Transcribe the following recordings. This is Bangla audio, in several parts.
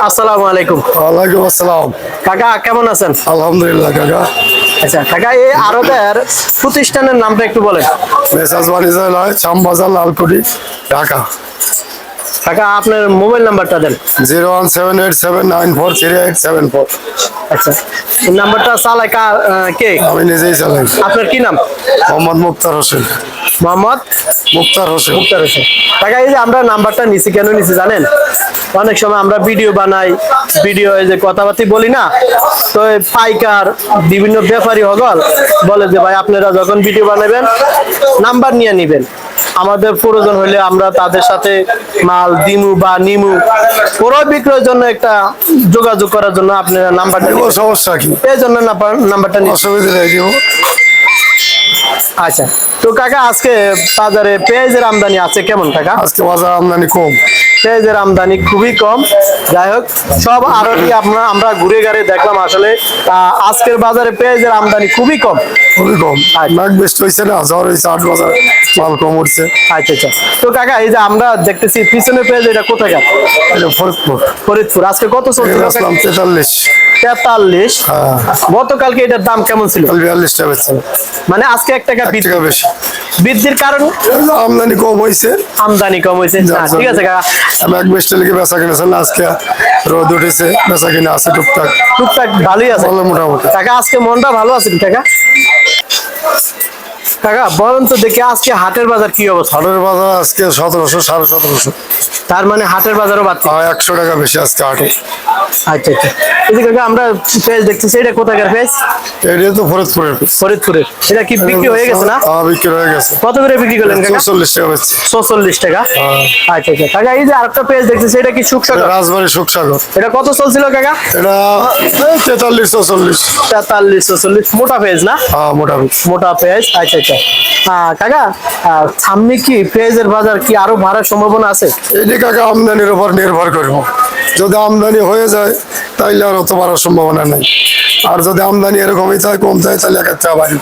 আসসালামু আলাইকুম। ওয়ালাইকুম আসসালাম। কাকা কেমন আছেন? আলহামদুলিল্লাহ কাকা। আচ্ছা কাকা, এই আড়তের প্রতিষ্ঠানের নামটা একটু বলেন। মেসাজ বাণিজ্যালয়, শ্যামবাজার, লালকুটি, ঢাকা। কাকা আপনার মোবাইল নাম্বারটা দেন। 01787943874। আচ্ছা, এই নাম্বারটা চালায় কে? আমি নিজেই চালাই। আপনার কি নাম? মোহাম্মদ মুক্তার হোসেন। মোহাম্মদ মুক্তার হোসেন। মুক্তার হোসেন। কাকা এই যে আমরা নাম্বারটা নিছি কেন নিছি জানেন? অনেক সময় আমরা ভিডিও বানাই, ভিডিও এই যে কথাবার্তা বলি না, তো এই পাইকার বিভিন্ন ব্যাপারী হগল বলে যে ভাই আপনারা যখন ভিডিও বানাবেন নাম্বার নিয়ে নিবেন, আমাদের প্রয়োজন হলে আমরা তাদের সাথে মাল দিমু বা নিমু, ক্রয় বিক্রয়ের জন্য একটা যোগাযোগ করার জন্য আপনারা নাম্বারটা নিবেন। সমস্যা কি? এই জন্য নাম্বারটা নিচ্ছি। অসুবিধা নেই দিব। আচ্ছা, তো কাকা আজকে বাজারে পেঁয়াজের আমদানি আছে কেমন কাকা? আজকে বাজার আমদানি কম। পেঁয়াজের আমদানি খুবই কম। যাই হোক, সব আড়তি আমরা ঘুরে ঘুরে দেখলাম, আসলে আজকের বাজারে পেঁয়াজের আমদানি খুবই কম। খুবই কম। নাক বেস্ট হয়েছে না, জ্বর হয়েছে, 8 বাজার মাল কম উঠছে। আচ্ছা আচ্ছা, তো কাকা এই যে আমরা দেখতেছি পিছনে পেঁয়াজ, এটা কোথায়? এটা ফরিদপুর। ফরিদপুর। আজকে কত চলছিল? 43। 43। গতকালকে এটার দাম কেমন ছিল? 42 টাকা বেচছে। মানে আজকে 1 টাকা টাকা বেশি। বৃদ্ধির কারণ আমদানি কম হয়েছে। আমদানি কম হয়েছে। ঠিক আছে কাকা, আমি এক বেস্ট লিখে বেচা কিনেছেন না, আজকে রোদ উঠেছে, বেচা কিনে আছে টুকটাক। টুকটাক ভালোই আছে মোটামুটি। কাকা আজকে মনটা ভালো আছে কাকা? কাকা বলেন তো দেখি আজকে হাটের বাজার কি অবস্থা? হাটের বাজার আজকে 1700, 1750। তার মানে হাটের বাজারও বাড়ছে। 100 টাকা বেশি আজকে হাটে। আচ্ছা আচ্ছা, এই যে কাকা আমরা পেঁয়াজ দেখতেছি, এটা কোথাকার পেঁয়াজ? এটা তো ফরিদপুরের। ফরিদপুরের। এটা কি বিক্রি হয়ে গেছে না? হ্যাঁ, বিক্রি হয়ে গেছে। কত করে বিক্রি করলেন কাকা? 44 টাকা বেচছে। 44 টাকা। আচ্ছা আচ্ছা কাকা, এই যে আরেকটা পেঁয়াজ দেখতেছি, এটা কি সুখসাগর? রাজবাড়ী সুখসাগর। এটা কত চলছিল কাকা? এটা 43, 44। 43, 44। মোটা পেঁয়াজ না? হ্যাঁ, মোটামুটি মোটা পেঁয়াজ। আচ্ছা আচ্ছা কাকা, সামনে কি পেঁয়াজের বাজার কি আরো বাড়ার সম্ভাবনা আছে? এটি কাকা আমদানির উপর নির্ভর করবো। যদি আমদানি হয়ে যায় তাইলে আর অত বাড়ার সম্ভাবনা নেই। আর যদি আমদানি এরকমই চায়, কম চায়, তাহলে এক একটা বাড়বে।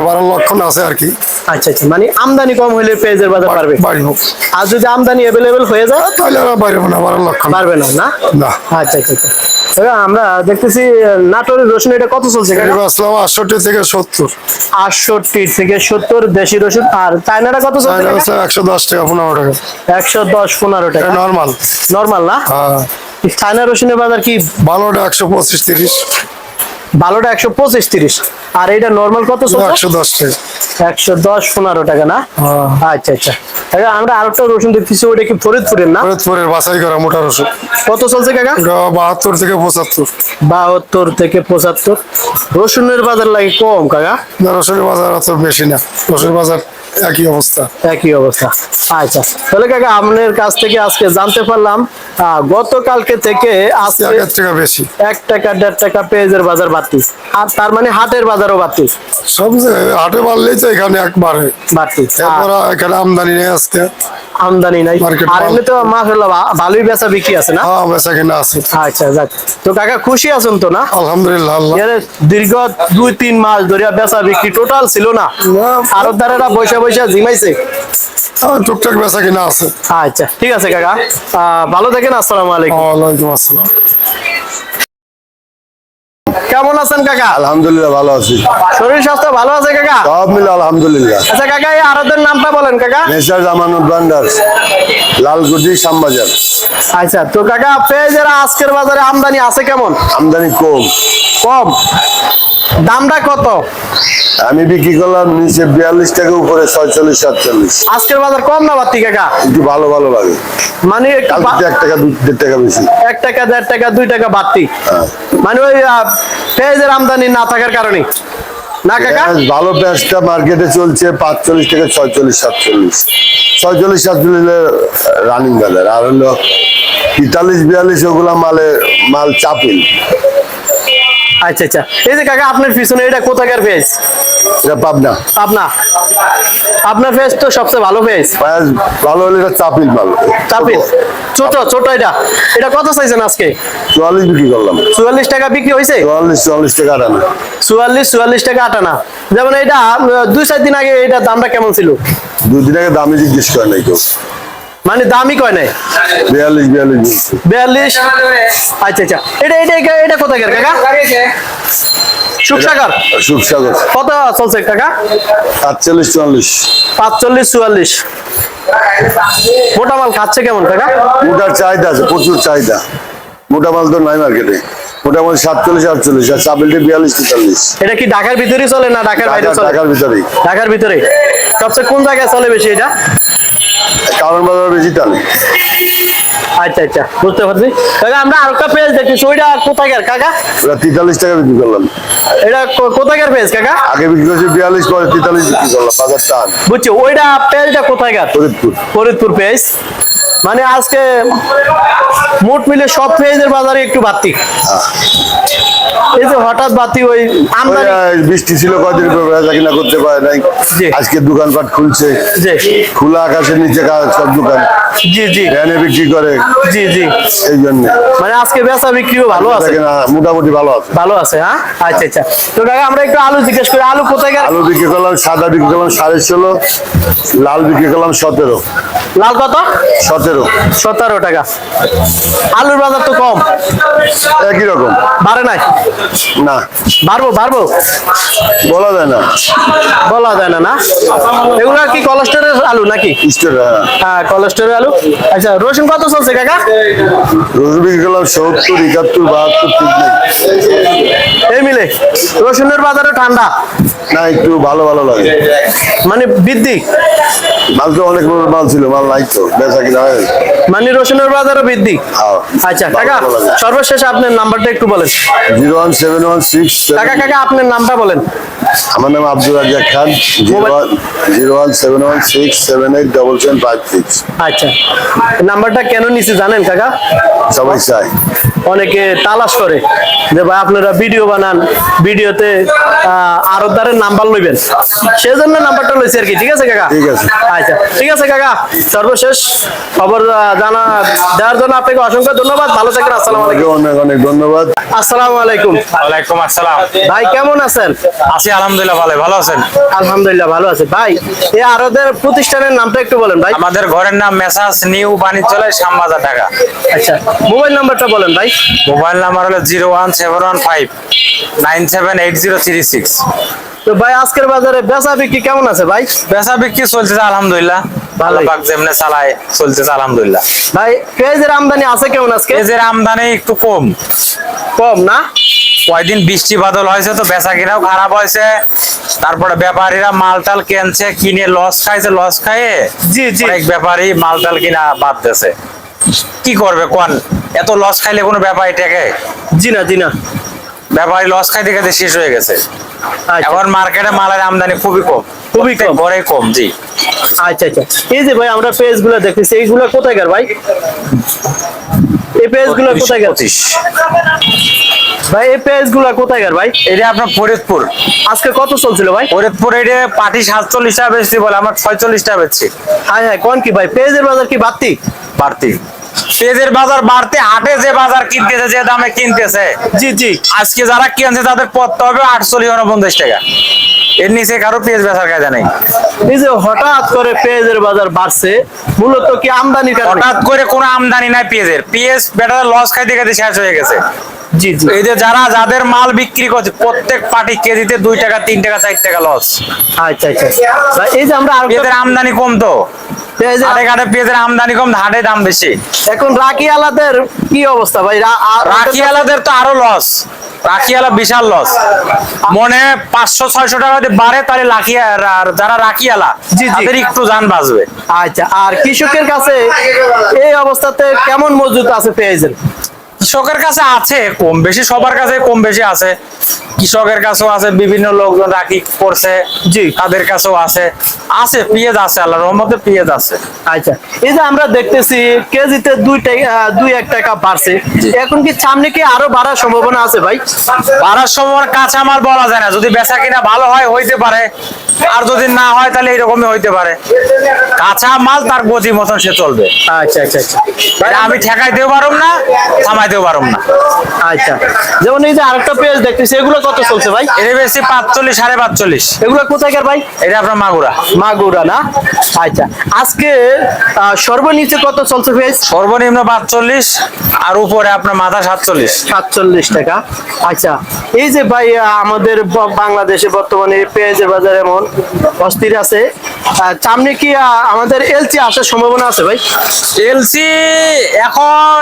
বাড়ার লক্ষণ আছে আর কি। আচ্ছা আচ্ছা, মানে আমদানি কম হলে পেঁয়াজের বাজার বাড়বে। বাড়বো। আর যদি আমদানি অ্যাভেলেবেল হয়ে যায় তাহলে আর বাড়বো না, বাড়ার লক্ষণ বাড়বে না। না না। আচ্ছা আচ্ছা আচ্ছা কাকা, আমরা দেখতেছি নাটোরের রসুন, এটা কত চলছে কাকা? 68 থেকে 70। 68 থেকে 70 দেশি রসুন। আর চায়নাটা কত চলছে কাকা? 110 টাকা, 15 টাকা। 110, 15 টাকা নর্মাল। নরমাল না? হ্যাঁ। চায়না রসুনের বাজার কি? ভালোটা 125, 30। ভালোটা 125, 30। আর এটা নরমাল কত চলছে? 110 টাকা। 110, 15 টাকা না? আচ্ছা আচ্ছা কাকা, আমরা আরেকটা রসুন দেখতেছি, ওটা কি ফরিদপুরের না? ফরিদপুরের বাছাই করা মোটা রসুন। কত চলছে কাকা? 72 থেকে 75। 72 থেকে 75। রসুনের বাজার লাগে কম কাকা? না, রসুনের বাজার অত বেশি না। রসুনের বাজার একই অবস্থা। একই অবস্থা। আচ্ছা, তাহলে কাকা আপনার কাছ থেকে আজকে জানতে পারলাম গতকালকে থেকে আজকে 1 টাকা বেশি। 1 টাকা 1.5 টাকা পেঁয়াজের বাজার বাড়তি। আর তার মানে হাটের বাজারও বাড়তি। সব জায়গায় হাটে বাড়লেই তো এখানে একবারে বাড়তি। এরপর এখানে আমদানি নেই আজকে। আমদানি নাই। Market আর মাল। এমনি তো মাশাআল্লাহ ভালোই বেচা বিক্রি আছে না? হ্যাঁ, বেচা কিনা আছে। আচ্ছা যাক, তো কাকা খুশি আছেন তো না? আলহামদুলিল্লাহ। আল্লাহ এর দীর্ঘ 2-3 মাস ধরে বেচা বিক্রি টোটাল ছিল না, আরতদারেরা বৈশা বৈশা জিমাইছে। টুকটাক বেচা কিনা আছে। আচ্ছা ঠিক আছে কাকা, ভালো থাকেন। আসসালামু আলাইকুম। ওয়ালাইকুম আসসালাম। কেমন আছেন কাকা? আলহামদুলিল্লাহ ভালো আছি। শরীর স্বাস্থ্য ভালো আছে কাকা? সব মিলে আলহামদুলিল্লাহ। আচ্ছা কাকা, এই আড়তের নামটা বলেন কাকা। মেসার জামানুর ভান্ডার, লালকুটি, শ্যামবাজার। আচ্ছা, তো কাকা পেঁয়াজের আজকের বাজারে আমদানি আছে কেমন? আমদানি কম। কম। দামটা কত? আমি বিক্রি করলাম নিচে 42 টাকা, উপরে 46, 47। আজকের বাজার কম না বাড়তি কাকা? একটু ভালো ভালো লাগে। মানে কালকে 1 টাকা 2 টাকা বেশি। 1 টাকা 1.5 টাকা 2 টাকা বাড়তি। হ্যাঁ। মানে ওই পেঁয়াজের আমদানি না থাকার কারণে না কাকা? ভালো পেঁয়াজটা মার্কেটে চলছে 45 থেকে 46, 47। 46, 47 রানিং বাজার। আর হলো 43, 42 ওগুলা মাল চাপিল। আচ্ছা আচ্ছা, এই যে কাকা আপনার পিছনে এটা কোথাকার পেঁয়াজ? এটা পাবনা। আপনার পেঁয়াজ তো সবচেয়ে ভালো পেঁয়াজ। পেঁয়াজ ভালো হলে এটা চাপিল মাল। চাপিল ছোট ছোট। এটা কত চাইছেন আজকে? 44 বিক্রি করলাম। 44 টাকা বিক্রি হয়েছে? 44 টাকা আটানা। 44 টাকা আটানা। যেমন এটা 2-4 দিন আগে এটার দামটা কেমন ছিল? 2 দিন আগে দামই জিজ্ঞেস করে নাই কেউ। মানে দামই কয় নাই 42। আচ্ছা আচ্ছা, এটা কোথায় কাকা? সুখসাগর। সুখসাগর কত চলছে কাকা? 45-44। 45-44। মোটা মাল খাচ্ছে কেমন কাকা? মোটার চাহিদা আছে, প্রচুর চাহিদা। মোটা মাল তো নাই মার্কেটে। মোটা মাল 47-48 আর চাপেলটি 42-43। এটা কি ঢাকার ভিতরেই চলে না ঢাকার বাইরে চলে? ঢাকার ভিতরেই। ঢাকার ভিতরে সবচেয়ে কোন জায়গায় চলে বেশি এটা? কারণ বাজার বেশি টানে। আচ্ছা আচ্ছা, বুঝতে পারছি কাকা। আমরা আরেকটা পেজ দেখতেছি, ওইটা কোথাকার কাকা? ওরা 43 টাকা বিক্রি করলাম। এটা কোথাকার পেজ কাকা? আগে বিক্রি করছি 42, পরে 43 বিক্রি করলাম। বাজার টান। বুঝছি, ওইটা পেজটা কোথাকার? ফরিদপুর। ফরিদপুর পেজ। মানে আজকে মোট মিলে সব পেজের বাজারে একটু বাড়তি। এই যে হঠাৎ বাড়তি ওই আমদানি। বৃষ্টি ছিল কয়দিন পর, বেচা কিনা করতে পারে নাই। জি। আজকে দোকানপাট খুলছে, জি খোলা আকাশের নিচে সব দোকান জি জি ভ্যানে বিক্রি করে। জি জি। এই জন্য মানে আজকে বেচা বিক্রিও ভালো আছে। মোটামুটি ভালো আছে। ভালো আছে, হ্যাঁ। আচ্ছা আচ্ছা, তো কাকা আমরা একটু আলু জিজ্ঞেস করি, আলু কোথাকার? আলু বিক্রি করলাম, সাদা বিক্রি করলাম 16.5, লাল বিক্রি করলাম 17। লাল কত? 17। 17 টাকা। আলুর বাজার তো কম, একই রকম। বাড়ে নাই? না, বাড়বো বলা যায় না। বলা যায় না। না, এগুলা কি কোলেস্টেরলের আলু নাকি? স্টোর। হ্যাঁ, কোলেস্টেরলের আলু। আচ্ছা, রসুন কত চলছে কাকা? রসুন বিক্রি করলাম 70, 71, 72, ঠিক নেই। এই মিলে রসুনের বাজারে ঠান্ডা না, একটু ভালো ভালো লাগে। মানে বৃদ্ধি, মাল তো অনেক মাল ছিল, মাল নাই তো, বেচা কিনা হয়। মানে রসুনের বাজারে বৃদ্ধি। হ্যাঁ। আচ্ছা ভালো কাকা, ভালো লাগে। সর্বশেষ আপনার নাম্বারটা একটু বলেন। 01716। কাকা আপনার নামটা বলেন। আমার নাম আব্দুল রাজ্জাক খান। 01716787756। আচ্ছা, নাম্বারটা কেন নিছি জানেন কাকা? সবাই চায়। অনেকে তালাশ করে যে ভাই আপনারা ভিডিও বানান, ভিডিওতে আরবদারের নাম্বার লইবেন, সেজন্য নাম্বারটা লইছি আর কি। ঠিক আছে কাকা? ঠিক আছে। আচ্ছা ঠিক আছে কাকা, সর্বশেষ খবর জানা দেওয়ার জন্য আপনাকে অসংখ্য ধন্যবাদ। ভালো থাকেন। আসসালামু আলাইকুম। অনেক অনেক ধন্যবাদ। আসসালামু আলাইকুম। ওয়ালাইকুম আসসালাম। ভাই কেমন আছেন? আছি আলহামদুলিল্লাহ, ভালো আছেন? আলহামদুলিল্লাহ ভালো আছে। ভাই এই আরবদের প্রতিষ্ঠানের নামটা একটু বলেন ভাই। আমাদের ঘরের নাম মেসাজ নিউ বাণিজ্যালয়, শ্যামবাজার, ঢাকা। আচ্ছা, মোবাইল নাম্বারটা বলেন ভাই। মোবাইল নাম্বার হলো 01715978036। তো ভাই আজকের বাজারে বেচা বিক্রি কেমন আছে ভাই? বেচা বিক্রি চলতেছে আলহামদুলিল্লাহ, ভালো ভালোই। পাক যেমনে চালায় চলতেছে আলহামদুলিল্লাহ। ভাই পেঁয়াজের আমদানি আছে কেমন আজকে? পেঁয়াজের আমদানি একটু কম। কম না? কয়দিন বৃষ্টি বাদল হয়েছে তো বেচা কিনাও খারাপ হয়েছে। তারপরে ব্যাপারীরা মালটাল কিনছে, কিনে লস খাইছে, লস খাইয়ে জি জি। অনেক ব্যাপারী মালটাল কিনা বাদ দিয়েছে। কি করবে কোন? এত লস খাইলে কোনো ব্যাপারী টেকে? জি না জি না। ব্যাপারী লস খাইতে খাইতে শেষ হয়ে গেছে। আচ্ছা এখন মার্কেটে মালের আমদানি খুবই কম, খুবই কম। ঘরে কম। জি। আচ্ছা আচ্ছা, এই যে ভাই আমরা পেজ গুলো দেখতেছি, এইগুলো কোথায়কার ভাই? এই পেজ গুলো কোথায়কার 25। ভাই? এই পেজ গুলো কোথায়কার ভাই? এটা আপনার ফরিদপুর। আজকে কত চলছিল ভাই? ফরিদপুর এটা পাটি 47 টাকা বেচছি বলে, আমার 46 টাকা বেচছি। হ্যাঁ হ্যাঁ, কোন কি ভাই পেজের বাজার কি বাড়তি? বাড়তি পেঁয়াজের বাজার বাড়তে, হাটে যে বাজার কিনতেছে, যে দামে কিনতেছে, জি জি। আজকে যারা কিনছে তাদের পড়তে হবে 48-49 টাকা। এর নিচে কারো পেঁয়াজ বেচার কায়দা নেই। এই যে হঠাৎ করে পেঁয়াজের বাজার বাড়ছে, মূলত কি আমদানির কারণে? হঠাৎ করে কোনো আমদানি নাই পেঁয়াজের। পেঁয়াজ বেটা লস খাইতে খাইতে শেষ হয়ে গেছে। জি জি। এই যে যাদের মাল বিক্রি করছে, প্রত্যেক পাটি কেজিতে 2 টাকা, 3 টাকা, 4 টাকা লস। আচ্ছা আচ্ছা ভাই, এই যে আমরা পেঁয়াজের আমদানি কম তো, পেঁয়াজের হাটে ঘাটে পেঁয়াজের আমদানি কম, হাটে দাম বেশি। এখন রাকিয়ালাদের কি অবস্থা ভাই? রাখিয়ালাদের তো আরো লস। রাখিয়ালা বিশাল লস। মনে 500-600 টাকা যদি বাড়ে তাহলে যারা রাখিয়ালা জি, জি। তাদের একটু যান বাঁচবে। আচ্ছা, আর কৃষকের কাছে এই অবস্থাতে কেমন মজুত আছে পেঁয়াজের? কৃষকের কাছে আছে কম বেশি, সবার কাছে কম বেশি আছে। কৃষকের কাছেও আছে, বিভিন্ন লোকজন রাখি করছে, জি। তাদের কাছেও আছে। আছে পেঁয়াজ আছে, আল্লাহর রহমতে পেঁয়াজ আছে। আচ্ছা, এই যে আমরা দেখতেছি কেজিতে 2-1 টাকা বাড়ছে, এখন কি সামনে কি আরো বাড়ার সম্ভাবনা আছে ভাই? বাড়ার সময় কাঁচামাল বলা যায় না, যদি বেচা কিনা ভালো হয় হইতে পারে, আর যদি না হয় তাহলে এরকমই হইতে পারে। কাঁচা মাল তার গতি মতন সে চলবে। আচ্ছা আচ্ছা আচ্ছা এটা আমি ঠেকাইতেও পারব না, থামাইতে দিতেও পারবো না। আচ্ছা, যেমন এই যে আরেকটা পেঁয়াজ দেখতেছি, এগুলো কত চলছে ভাই? এটা বেশি 45 45.5। এগুলো কোথায়কার ভাই? এটা আপনার মাগুরা। মাগুরা না? আচ্ছা, আজকে সর্বনিচে কত চলছে পেঁয়াজ? সর্বনিম্ন 45 আর উপরে আপনার মাথা 47। 47 টাকা। আচ্ছা, এই যে ভাই আমাদের বাংলাদেশে বর্তমানে পেঁয়াজের বাজার এমন অস্থির আছে, সামনে কি আমাদের এলচি আসার সম্ভাবনা আছে ভাই? এলসি এখন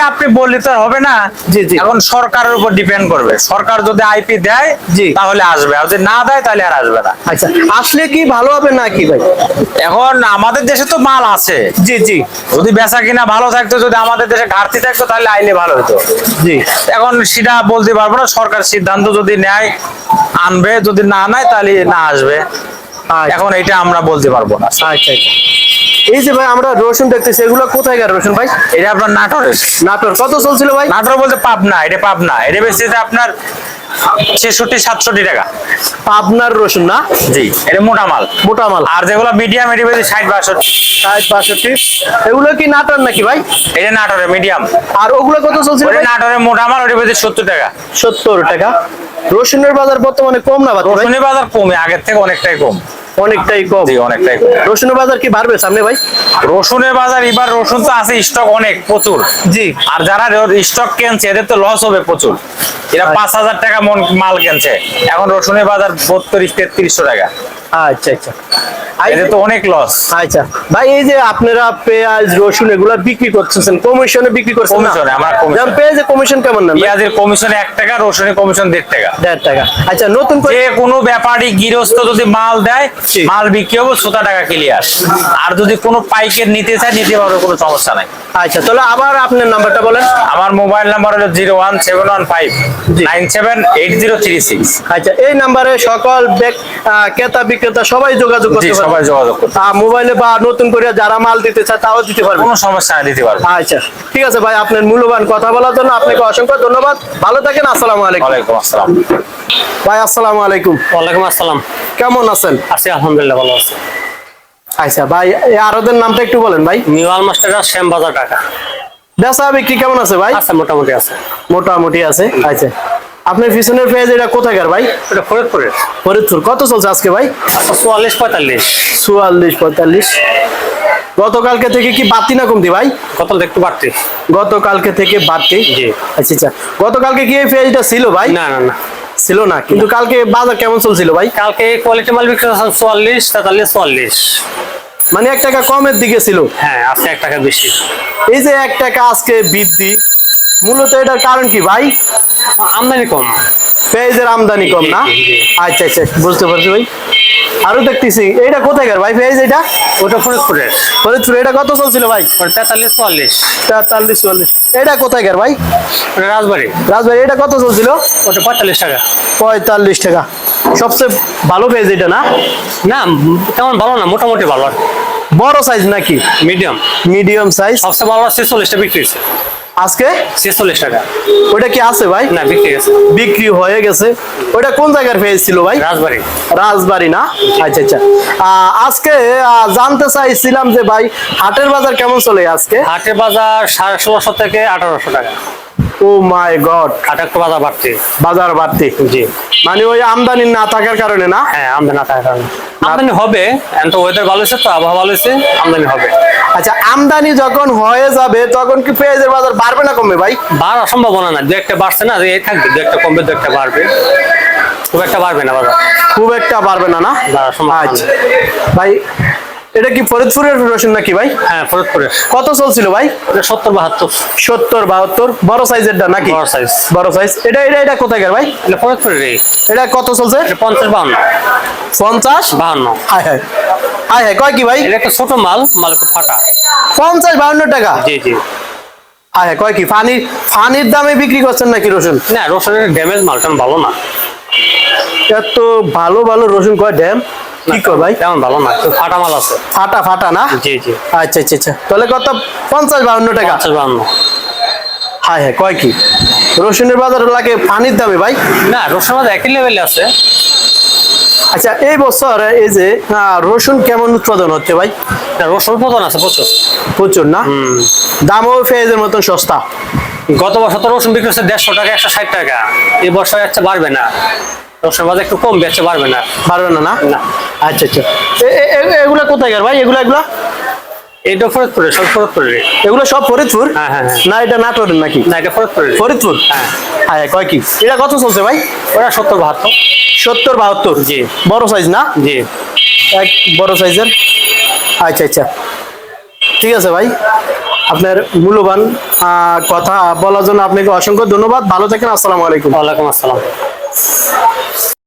আপনি বললে তো হবে না। জি, জি। এখন সরকারের উপর ডিপেন্ড করবে। সরকার যদি আইপি দেয় জি। তাহলে আসবে, আর যদি না দেয় তাহলে আর আসবে না। আচ্ছা, আসলে কি ভালো হবে নাকি ভাই? এখন আমাদের দেশে তো মাল আছে, জি জি যদি বেচা কিনা ভালো থাকতো, যদি আমাদের দেশে ঘাটতি থাকতো তাহলে আইলে ভালো হতো। জি। এখন সেটা বলতে পারবো না, সরকার সিদ্ধান্ত যদি নেয় আনবে, যদি না নেয় তাহলে না আসবে। আচ্ছা এখন এটা আমরা বলতে পারবো না। আচ্ছা আচ্ছা। এই যে ভাই আমরা রসুন দেখতেছি, এগুলো কোথায়কার রসুন ভাই? এটা আপনার নাটোরের। নাটোর কত চলছিল ভাই? নাটোর বলতে পাবনা, এটা পাবনা। এটা বেশি আপনার 66 67 টাকা। পাবনার রসুন না? জি, এটা মোটা মাল। মোটা মাল। আর যেগুলো মিডিয়াম এটা বেশি 60 62। 60 62। এগুলো কি নাটোর নাকি ভাই? এটা নাটোরের মিডিয়াম। আর ওগুলো কত চলছিল ওটা ভাই? নাটোরের মোটা মাল, ওটা বেশি 70 টাকা। 70 টাকা। রসুনের বাজার বর্তমানে কম না ভাই? রসুনের বাজার কমে, আগের থেকে অনেকটাই কম। অনেকটাই কম। জি, অনেকটাই কম। রসুনের বাজার কি বাড়বে সামনে ভাই? রসুনের বাজার এবার, রসুন তো আছে স্টক অনেক প্রচুর। জি। আর যারা স্টক কিনছে এদের তো লস হবে প্রচুর। এরা 5000 টাকা মন মাল কিনছে, এখন রসুনের বাজার 32 3300 টাকা। আচ্ছা আচ্ছা। এদের তো অনেক লস। আচ্ছা ভাই, এই যে আপনারা পেঁয়াজ রসুন এগুলা বিক্রি করতেছেন, কমিশনে বিক্রি করছেন না? কমিশনে, আমরা কমিশন। যেমন পেঁয়াজের কমিশন কেমন নেন? পেঁয়াজের কমিশন 1 টাকা, রসুনের কমিশন 1.5 টাকা। 1.5 টাকা। আচ্ছা, নতুন করে যে কোনো ব্যাপারী গৃহস্থ যদি মাল দেয়, জি। মাল বিক্রি হবে 17 টাকা ক্লিয়ার। আর যদি কোনো পাইকার নিতে চায় নিতে পারবে, কোনো সমস্যা নাই। আচ্ছা, তাহলে আবার আপনার নাম্বারটা বলেন। আমার মোবাইল নাম্বার হলো 01715 জি। 978036। আচ্ছা, এই নাম্বারে সকল ক্রেতা বিক্রেতা সবাই যোগাযোগ জি, করতে পারবে? সবাই যোগাযোগ করতে, মোবাইলে বা নতুন করে যারা মাল দিতে চায় তাও দিতে পারবে? কোনো সমস্যা নাই, দিতে পারবে। আচ্ছা, ঠিক আছে ভাই, আপনার মূল্যবান কথা বলার জন্য আপনাকে অসংখ্য ধন্যবাদ। ভালো থাকেন। আসসালামু আলাইকুম। ওয়ালাইকুম আসসালাম। ভাই আসসালামু আলাইকুম। ওয়ালাইকুম আসসালাম। কেমন আছেন? আছি আলহামদুলিল্লাহ, ভালো আছি। আচ্ছা ভাই, এই আরদের নামটা একটু বলেন ভাই। মিওয়াল মাস্টার শ্যামবাজার টাকা বেচা বিক্রি কেমন আছে ভাই? আচ্ছা, মোটামুটি আছে। মোটামুটি আছে। আচ্ছা, আপনার পিছনের পেঁয়াজ এটা কোথাকার ভাই? এটা ফরিদপুরের। ফরিদপুর। কত চলছে আজকে ভাই? আচ্ছা, 44 45। 44 45। গতকালকে থেকে কি বাড়তি না কমতি ভাই? কত একটু বাড়তি। গতকালকে থেকে বাড়তি? জি। আচ্ছা আচ্ছা। গতকালকে কি এই পেঁয়াজটা ছিল ভাই? না না না, ছিল না, কিন্তু কালকে বাজার কেমন চলছিল ভাই? কালকে কোয়ালিটি মাল বিক্রি করছেন 44 43 44। মানে 1 টাকা কমের দিকে ছিল। হ্যাঁ, আজকে 1 টাকা বেশি। এই যে 1 টাকা আজকে বৃদ্ধি, মূলত এটার কারণ কি ভাই? আমদানি কম। পেঁয়াজের আমদানি কম না? জি, জি, জি। আচ্ছা আচ্ছা, বুঝতে পারছি ভাই। আরো দেখতেছি, এইটা কোথাকার ভাই পেঁয়াজ? এটা ওটা ফরিদপুরের। ফরিদপুর। এটা কত চলছিল ভাই? ওটা 43 44। 43 44। এটা কোথাকার ভাই? ওটা রাজবাড়ি। রাজবাড়ি। এটা কত চলছিল? ওটা 45 টাকা। 45 টাকা। সবচেয়ে ভালো পেঁয়াজ এটা না? না, তেমন ভালো না, মোটামুটি ভালো। বড় সাইজ নাকি? মিডিয়াম। Medium size. সবচেয়ে ভালো 46 টা বিক্রি হয়েছে। আজকে 46 টাকা। ওটা কি আছে ভাই? না, বিক্রি গেছে। বিক্রি হয়ে গেছে। ওটা কোন জায়গার পেঁয়াজ ছিল ভাই? রাজবাড়ি। রাজবাড়ি না? আচ্ছা আচ্ছা। আজকে জানতে চাইছিলাম যে ভাই হাটের বাজার কেমন চলে আজকে? হাটের বাজার 1650 থেকে 1800 টাকা। ও মাই গড। হাটে একটু বাজার বাড়তি। বাজার বাড়তি? জি। মানে ওই আমদানি না থাকার কারণে না? হ্যাঁ, আমদানি না থাকার কারণে। আমদানি হবে, এখন তো ওয়েদার ভালো হয়েছে, তো আবহাওয়া ভালো হয়েছে, আমদানি হবে। আচ্ছা, আমদানি যখন হয়ে যাবে তখন কি পেঁয়াজের বাজার বাড়বে না কমবে ভাই? বাড়ার সম্ভাবনা না, দু একটা বাড়ছে না, এই থাকবে, দু একটা কমবে, দু একটা বাড়বে, খুব একটা বাড়বে না বাজার। খুব একটা বাড়বে না না? বাড়ার সম্ভাবনা আচ্ছা নেই। ভাই, এটা কি ফরিদপুরের রসুন নাকি ভাই? হ্যাঁ, ফরিদপুরে। কত চলছিল ভাই? এটা 70 72। 70 72। বড় সাইজেরটা নাকি? বড় সাইজ। বড় সাইজ। এটা এটা এটা কোথাকার ভাই? এটা ফরিদপুরের। এটা কত চলছে? এটা 50 52। 50 52। হাই হাই হাই হাই, কয় কি ভাই? এটা একটা ছোট মাল, মাল একটু ফাটা। 50 52 টাকা? জি জি। হাই হাই, কয় কি ফানির দামে বিক্রি করছেন নাকি রসুন? না, রসুনের ড্যামেজ মাল, তেমন ভালো না। এত ভালো ভালো রসুন কয় ড্যাম? কি কয় ভাই? তেমন ভালো না, একটু ফাটা মাল আছে। ফাটা ফাটা না? জি জি। আচ্ছা আচ্ছা আচ্ছা, তাহলে কত? 50 52 টাকা? 50 52। হাই হাই, কয় কি রসুনের বাজার লাগে পানির দামে ভাই? না, রসুন আমাদের একই লেভেলে আছে। আচ্ছা, এই বছর এই যে রসুন কেমন উৎপাদন হচ্ছে ভাই? রসুন উৎপাদন আছে প্রচুর। প্রচুর না? দামও পেঁয়াজের মতন সস্তা? গত বছর তো রসুন বিক্রি হচ্ছে 150 টাকা 160 টাকা, এই বছর যাচ্ছে বাড়বে না, রসুন বাজার একটু কম যাচ্ছে, বাড়বে না। পারবে না না? না। আচ্ছা আচ্ছা, এগুলা কোথায় গেল ভাই? এগুলা এইটা ফরিদপুরে, সব ফরিদপুরে। এগুলো সব ফরিদপুর? হ্যাঁ, হ্যাঁ, হ্যাঁ। না এটা নাটোরের নাকি? না, এটা ফরিদপুরে। ফরিদপুর? হ্যাঁ। হ্যাঁ, কয় কি এটা কত চলছে ভাই? ওরা 70-72। 70-72? জি। বড় সাইজ না? জি। এক বড় সাইজের। আচ্ছা আচ্ছা, ঠিক আছে ভাই, আপনার মূল্যবান কথা বলার জন্য আপনাকে অসংখ্য ধন্যবাদ। ভালো থাকেন, আসসালামু আলাইকুম। ওয়ালাইকুম আসসালাম।